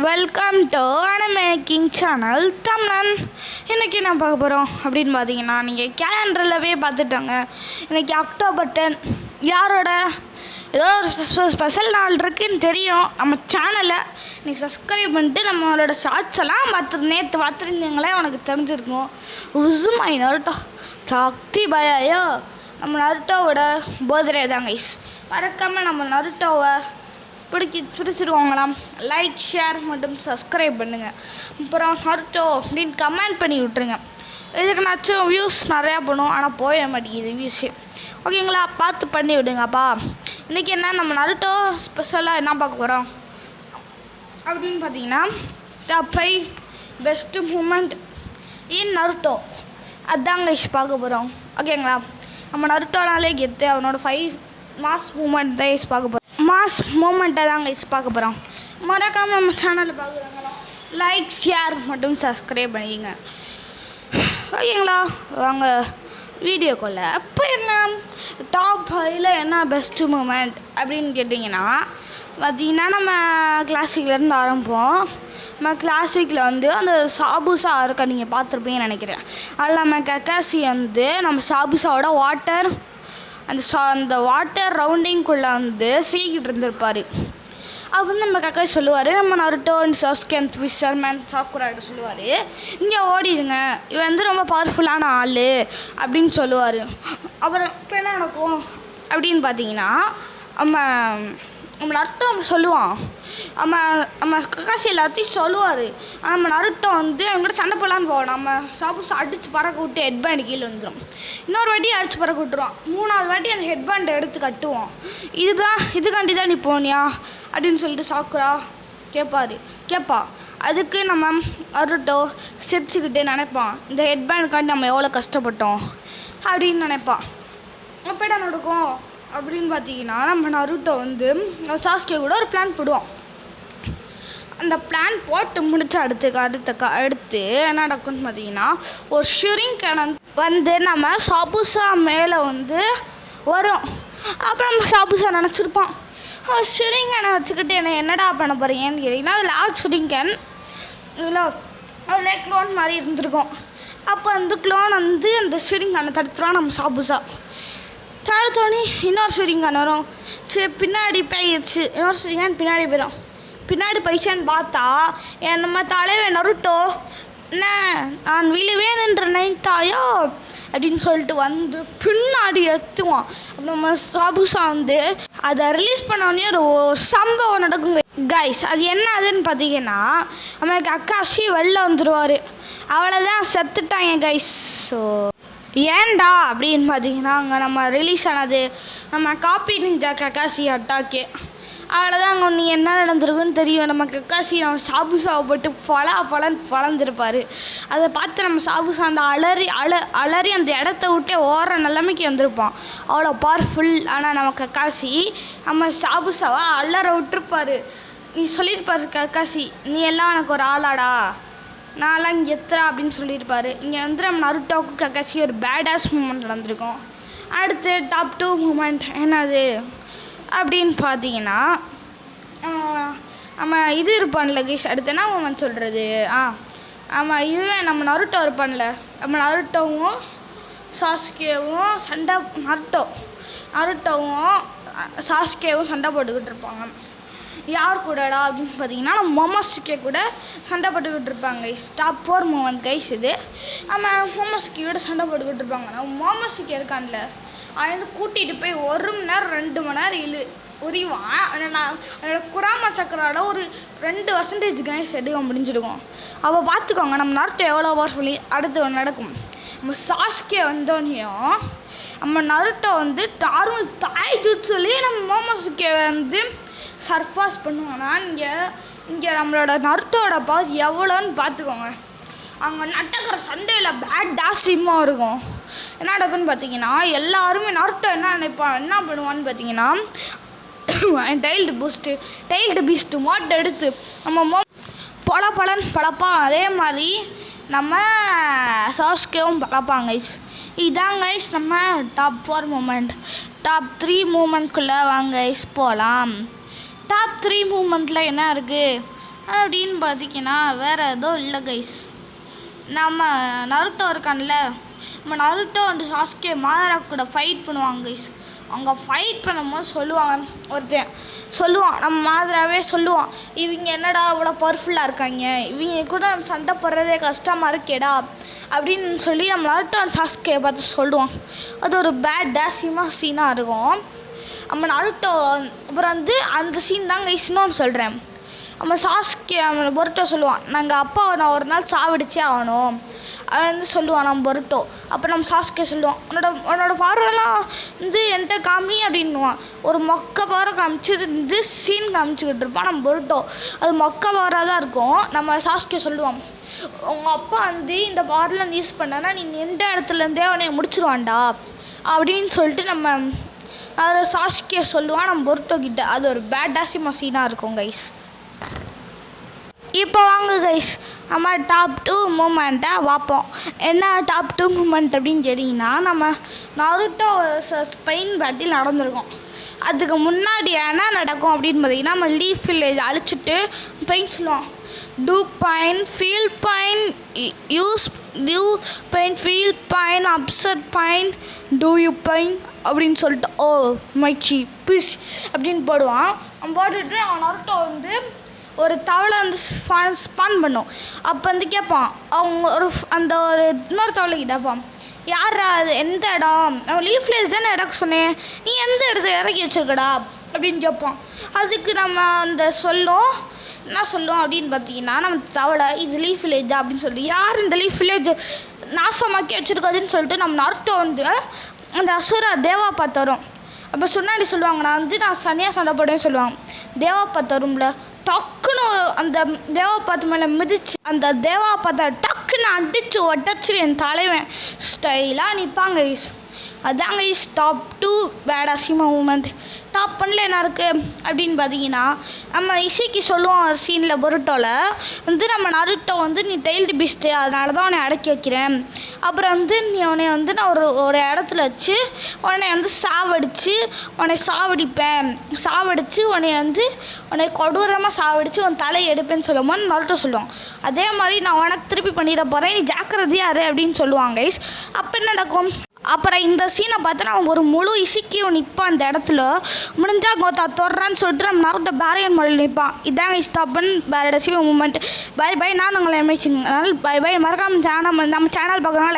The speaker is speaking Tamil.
வெல்கம் டு அனிமேக்கிங் சேனல் தமிழன். இன்றைக்கி என்ன பார்க்க போகிறோம் அப்படின்னு பார்த்தீங்கன்னா, நீங்கள் கேலண்டர்லவே பார்த்துட்டோங்க. இன்றைக்கி அக்டோபர் 10 யாரோட ஏதோ ஒரு ஸ்பெஷல் நாள் இருக்குதுன்னு தெரியும். நம்ம சேனலை நீ சப்ஸ்கிரைப் பண்ணிட்டு நம்மளோட ஷார்ட்ஸ் எல்லாம் நேற்று பார்த்துருந்தீங்களே உனக்கு தெரிஞ்சிருக்கும். உசுமை நருட்டோ சக்தி பயாயோ நம்ம நருட்டோவோட பர்த்டே தான் கைஸ். மறக்காமல் நம்ம நருட்டோவை பிடிச்சிருவாங்களாம். லைக், ஷேர் மற்றும் சப்ஸ்கிரைப் பண்ணுங்கள். அப்புறம் நருட்டோ அப்படின்னு கமெண்ட் பண்ணி விட்டுருங்க. இதுக்குனாச்சும் வியூஸ் நிறையா பண்ணும், ஆனால் போய மாட்டேங்குது வியூஸு. ஓகேங்களா, பார்த்து பண்ணி விடுங்கப்பா. இன்றைக்கி என்ன நம்ம நருட்டோ ஸ்பெஷலாக என்ன பார்க்க போகிறோம் அப்படின்னு பார்த்தீங்கன்னா, டாப் 5 பெஸ்ட்டு மூமெண்ட் இன் நருட்டோ அதாங்க பார்க்க போகிறோம். ஓகேங்களா, நம்ம நருட்டோனாலே கெத்து அவனோட 5 மாஸ் மூமெண்ட் தான் பார்க்க போகிறோம். மாஸ் மூமெண்ட்டை தாங்க பார்க்க போகிறோம். மறக்காமல் நம்ம சேனலில் பார்க்குறாங்களா லைக், ஷேர் மற்றும் சப்ஸ்கிரைப் பண்ணிடுங்க. ஓகேங்களா, வாங்க வீடியோக்குள்ளே போயிடலாம். டாப் 5ல் என்ன பெஸ்ட்டு மூமெண்ட் அப்படின்னு கேட்டிங்கன்னா பார்த்திங்கன்னா, நம்ம கிளாசிக்லேருந்து ஆரம்பிப்போம். நம்ம கிளாசிக்கில் அந்த சாபுசா இருக்க நீங்கள் பார்த்துருப்பீங்கன்னு நினைக்கிறேன். அதில் நம்ம கக்காசி நம்ம சாபுசாவோட வாட்டர் அந்த வாட்டர் ரவுண்டிங்குள்ளே சீக்கிட்டு இருந்திருப்பார். அப்போ நம்ம கக்காசி சொல்லுவார், நம்ம நருட்டோ அண்ட் சாஸ்கே ஃபிஷர்மேன் சாக்குராட்ட சொல்லுவார், இங்கே ஓடிடுங்க, இவன் ரொம்ப பவர்ஃபுல்லான ஆள் அப்படின்னு சொல்லுவார். அப்புறம் இப்போ என்ன நடக்கும் அப்படின்னு பார்த்தீங்கன்னா, நம்ம நருட்டோ சொல்லுவான், நம்ம கக்காசி எல்லாத்தையும் சொல்லுவார். ஆனால் நம்ம நருட்டோ அவங்ககிட்ட சண்டை போடலான்னு போவோம். நம்ம சாப்பிட்டு அடித்து பறக்க விட்டு ஹெட்பேண்ட் கீழே வந்துடும். இன்னொரு வாட்டி அடித்து பறக்க விட்டுருவோம். 3ஆவது வாட்டி அந்த ஹெட்பேண்டை எடுத்து கட்டுவோம். இதுக்காண்டி தான் நீ போனியா அப்படின்னு சொல்லிட்டு சாக்குரா கேட்பா. அதுக்கு நம்ம நருட்டோ சிரிச்சுக்கிட்டே நினைப்பான், இந்த ஹெட்பேண்டுக்காண்டி நம்ம எவ்வளோ கஷ்டப்பட்டோம் அப்படின்னு நினைப்பான். அப்போ என்ன நடக்கும் அப்படின்னு பார்த்தீங்கன்னா, நம்ம நருட்டோ சாஸ்கே கூட ஒரு பிளான் போடுவோம். அந்த பிளான் போட்டு முடிச்சு அடுத்து என்ன நடக்கும்னு பார்த்தீங்கன்னா, ஒரு ஷுரிங்கன் நம்ம சாபுசா மேலே வரும். அப்புறம் நம்ம சாபுசா நினச்சிருப்பான், ஷுரிங்கனை வச்சுக்கிட்டு என்னடா பண்ண போகிறீங்கன்னு கேட்டிங்கன்னா, அது லாஸ்ட் ஷுரிங்கன் இல்லை, அதில் க்ளோன் மாதிரி இருந்திருக்கும். அப்போ க்ளோன் அந்த ஷுரிங்கனை தடுத்துருவான் நம்ம சாபுசா. தடுத்தோடனே இன்னொரு ஷுரிங்கன் வரும். சரி, பின்னாடி போயிடுச்சு. இன்னொரு ஷுரிங்கன் பின்னாடி போயிடும். பின்னாடி போயிடுச்சான்னு பார்த்தா நம்ம தலைவன் நருட்டோ, என்ன நான் விழுவேன் என்று நினைத்தாயோ அப்படின்னு சொல்லிட்டு பின்னாடி எத்துவான். நம்ம சாபுசா அதை ரிலீஸ் பண்ணோடனே ஒரு சம்பவம் நடக்குங்க கைஸ். அது என்ன அதுன்னு பார்த்தீங்கன்னா, நம்மளுக்கு அக்காஷி வெளில வந்துடுவார். அவ்வளோதான், செத்துட்டாங்க கைஸ். ஸோ ஏன்டா அப்படின்னு பார்த்தீங்கன்னா, அங்கே நம்ம ரிலீஸ் ஆனது நம்ம காப்பி நிஞ்சா கக்காசி அட்டாக்கே. அவ்வளோதான், அங்கே நீ என்ன நடந்திருக்குன்னு தெரியும். நம்ம கக்காசி நம்ம சாபுசாவை போட்டு வளர்ந்துருப்பார். அதை பார்த்து நம்ம சாபுசா அலறி அந்த இடத்த விட்டே ஓடுற நிலைமைக்கு வந்திருப்பான். அவ்வளோ பவர்ஃபுல். ஆனால் நம்ம கக்காசி நம்ம சாபுசாவை அலற விட்டுருப்பார். நீ சொல்லியிருப்பார் கக்காசி, நீ எல்லாம் எனக்கு ஒரு ஆளாடா, நான்லாம் இங்கே எத்துறா அப்படின்னு சொல்லியிருப்பார். இங்கே நம்ம நருட்டோவுக்கு கக்காசி ஒரு பேடாஸ் மூமெண்ட் நடந்திருக்கும். அடுத்து டாப் 2 மூமெண்ட் என்னது அப்படின்னு பார்த்தீங்கன்னா, நம்ம இது இருப்பான்ல கைஸ். அடுத்து என்ன மூமெண்ட் சொல்கிறது, இதுவே நம்ம நருட்டோ இருப்பான்ல, நம்ம நருட்டோவும் சாஸ்கேவும் நருட்டோவும் சாஸ்கேவும் சண்டை போட்டுக்கிட்டு இருப்பாங்க. யார் கூடடா அப்படின்னு பார்த்தீங்கன்னா, நம்ம மோமோசுகே கூட சண்டை போட்டுக்கிட்டு இருப்பாங்க கைஸ். டாப் 4 மூமெண்ட் கைஸ் இது. நம்ம மோமோசுகேயோட சண்டை போட்டுக்கிட்டு இருப்பாங்க. நம்ம மோமோசுகே இருக்கான்ல, அவன் கூட்டிகிட்டு போய் 1 மணி நேரம் 2 மணி நேரம் உரிவான். என்னோட குராமா சக்கரால ஒரு 2% கைஸ் எடுக்க முடிஞ்சிருக்கும். அப்போ பார்த்துக்கோங்க நம்ம நருட்டோ எவ்வளோ பவர்ஃபுல்லி. அடுத்து ஒன்று நடக்கும். நம்ம சாஸ்கே வந்தோடனையும் நம்ம நருட்டோ நார்மல் தாய் சொல்லி நம்ம மோமோசுகே சர்பாஸ் பண்ணுவாங்கன்னா, இங்கே நம்மளோட நருட்டோட பவர் எவ்வளோன்னு பார்த்துக்கோங்க. அங்கே நடக்கிற சண்டையில் பேடாஸிமாக இருக்கும். என்ன நடக்குன்னு பார்த்தீங்கன்னா, எல்லாருமே நருட்டோ என்ன பண்ணுவான்னு பார்த்தீங்கன்னா, டைல்டு பீஸ்ட்டு மோட்டை எடுத்து நம்ம பழப்பான். அதே மாதிரி நம்ம சாஸ்கேவும் பழப்பாங்க கைஸ். இதாங்க கைஸ் நம்ம டாப் 4 மூமெண்ட். டாப் 3 மூமெண்ட்குள்ளே வாங்க கைஸ் போகலாம். டாப் 3 மூமெண்ட்டில் என்ன இருக்குது அப்படின்னு பார்த்தீங்கன்னா வேறு எதுவும் இல்லை கைஸ். நம்ம நருட்டோ இருக்கான்ல, நம்ம நருட்டோ அண்ட் சாஸ்கே மாதரா கூட ஃபைட் பண்ணுவாங்க கைஸ். அவங்க ஃபைட் பண்ணும்போது ஒருத்தன் சொல்லுவான், நம்ம மாதராவே சொல்லுவான், இவங்க என்னடா இவ்வளோ பவர்ஃபுல்லாக இருக்காங்க, இவங்க கூட சண்டை போடுறதே கஷ்டமாக இருக்கேடா அப்படின்னு சொல்லி நம்ம நருட்டோ அண்ட் சாஸ்கே பார்த்து சொல்லுவான். அது ஒரு பேடாசியமாக சீனாக இருக்கும். நம்ம நருட்டோ அப்புறம் அந்த சீன் தான் கைஸ். இன்னொன்று சொல்கிறேன், நம்ம சாஸ்கே அவன் பொருட்டோ சொல்லுவான், நாங்கள் அப்பாவை நான் ஒரு நாள் சாவடிச்சே ஆகணும். அவன் சொல்லுவான் நம்ம பொருட்டோ. அப்போ நம்ம சாஸ்கே சொல்லுவான், உன்னோட பார்வைலாம் என்கிட்ட காமி அப்படின்னுவான். ஒரு மொக்க பார்வை காமிச்சு சீன் காமிச்சிக்கிட்டு இருப்பான் நம்ம பொருட்டோ. அது மொக்க பார்வை தான் இருக்கும். நம்ம சாஸ்கே சொல்லுவான், உங்கள் அப்பா இந்த பார்லாம் யூஸ் பண்ணனா நீ எந்த இடத்துலேருந்தே அவனை முடிச்சிருவான்டா அப்படின்னு சொல்லிட்டு நம்ம சாஸ்கே சொல்லுவான் நம்ம பொருட்டோ கிட்ட. அது ஒரு பேடாசியமாக சீனாக இருக்கும் கைஸ். இப்போ வாங்க கைஸ், நம்ம டாப் 2 மூமெண்ட்டை பார்ப்போம். என்ன டாப் 2 மூமெண்ட் அப்படின்னு கேட்டிங்கன்னா, நம்ம நருட்டோ ஸ்பெயின் பேட்டில் நடந்திருக்கோம். அதுக்கு முன்னாடி என்ன நடக்கும் அப்படின்னு பார்த்தீங்கன்னா, நம்ம லீஃப் வில்லேஜ் அழிச்சிட்டு பெயின் சொல்லுவோம், do fine feel fine use due fine feel fine upset fine do you fine அப்படின்னு சொல்லிட்டு ஓ மைச்சி பிஷ் அப்படின்னு போடுவான். அவன் போட்டுட்டு அவன் நருட்டோ ஒரு தவளை ஸ்பான் பண்ணும். அப்போ கேட்பான், அவங்க ஒரு இன்னொரு தவளை கேட்பான், யாரா அது, எந்த இடம், நம்ம லீஃப் வில்லேஜ் தானே இறக்க சொன்னேன், நீ எந்த இடத்துல இறக்கி வச்சிருக்கடா அப்படின்னு கேட்பான். அதுக்கு நம்ம என்ன சொல்லும் அப்படின்னு பார்த்தீங்கன்னா, நம்ம தவளை இது லீஃப் வில்லேஜா அப்படின்னு சொல்லி, யார் இந்த லீஃப் வில்லேஜ் நாசமாக்கி வச்சுருக்காதுன்னு சொல்லிட்டு நம்ம நருட்டோ அந்த அசுரா தேவா பார்த்து வரும். அப்போ சொன்னாடி சொல்லுவாங்க, நான் சனியாக சண்டை போடுவேன்னு சொல்லுவாங்க. தேவா பார்த்து வரும்ல, டக்குன்னு அந்த தேவா பார்த்து மேலே மிதிச்சு அந்த தேவா பார்த்த டக்குன்னு அடித்து ஒட்டச்சு என் தலைவன் ஸ்டைலாக நிற்பாங்க கைஸ். அதாங்க கைஸ் டாப் 2 பேடாசியமா மூமெண்ட். டாப் 1ல் என்ன இருக்குது அப்படின்னு பார்த்தீங்கன்னா, நம்ம இசைக்கு சொல்லுவோம் சீனில் பொருட்டோவில் நம்ம நருட்டோ நீ டெய்ல்டு பீஸ்ட்டு, அதனால தான் உன்னை அடக்கி வைக்கிறேன். அப்புறம் நீ உன்னை நான் ஒரு இடத்துல வச்சு உன்னை சாவடிச்சு உன்னை கொடூரமாக சாவடித்து உன் தலையை எடுப்பேன்னு சொல்லும்போது நருட்டோ சொல்லுவான், அதே மாதிரி நான் உனக்கு திருப்பி பண்ணிட போகிறேன், நீ ஜாக்கிரதையாரு அப்படின்னு சொல்லுவாங்க கைஸ். அப்போ என்ன நடக்கும், அப்புறம் இந்த சீனை பார்த்தா அவங்க ஒரு முழு இசைக்கியும் நிற்பான் அந்த இடத்துல. முடிஞ்சா கோத்தா தொடுறான்னு சொல்லிட்டு நம்ம நருட்டோ பேரியன் மொழியில் நிற்பான். இதாங்க ஸ்டாப்பன் பேரடாசியமா மூமெண்ட். Bye bye. நான் உங்களை எம்ஐசிங்க. By by. மறக்காமல் நம்ம சேனல் பார்க்குறோம் லைக்